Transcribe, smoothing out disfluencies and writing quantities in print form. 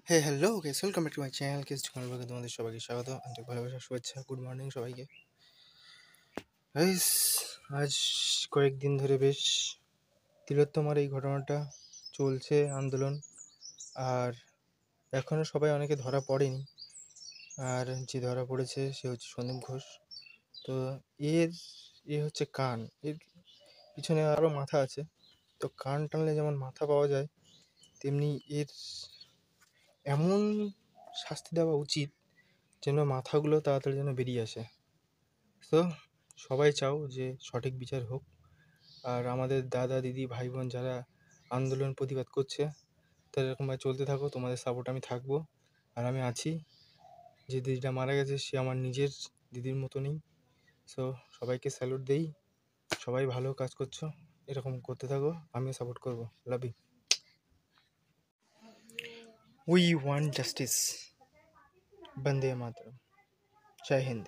Hey hello guys, welcome back to my channel কেস চ্যানেলে তোমাদের সবাইকে স্বাগত। আন্তরিক ভালোবাসা, শুভেচ্ছা, গুড মর্নিং সবাইকে। গাইস, আজ কয়েকদিন ধরে বেশ তিলোত্তমার এই ঘটনাটা চলছে আন্দোলন, আর এখনও সবাই অনেকে ধরা পড়েনি। আর যে ধরা পড়েছে সে হচ্ছে সন্দীপ ঘোষ। তো এর হচ্ছে কান, এর পিছনে আরও মাথা আছে। তো কান টানলে যেমন মাথা পাওয়া যায়, তেমনি এর এমন শাস্তি দেওয়া উচিত যেন মাথাগুলো তাড়াতাড়ি যেন বেরিয়ে আসে। তো সবাই চাও যে সঠিক বিচার হোক। আর আমাদের দাদা দিদি ভাই বোন যারা আন্দোলন প্রতিবাদ করছে, তারা এরকমভাবে চলতে থাকো, তোমাদের সাপোর্ট আমি থাকবো। আর আমি আছি। যে দিদিটা মারা গেছে সে আমার নিজের দিদির মতনই। সো সবাইকে স্যালুট দেই। সবাই ভালো কাজ করছো, এরকম করতে থাকো, আমিও সাপোর্ট করবো। Love you. We want justice. বন্দে মাতরম। জয় হিন্দ।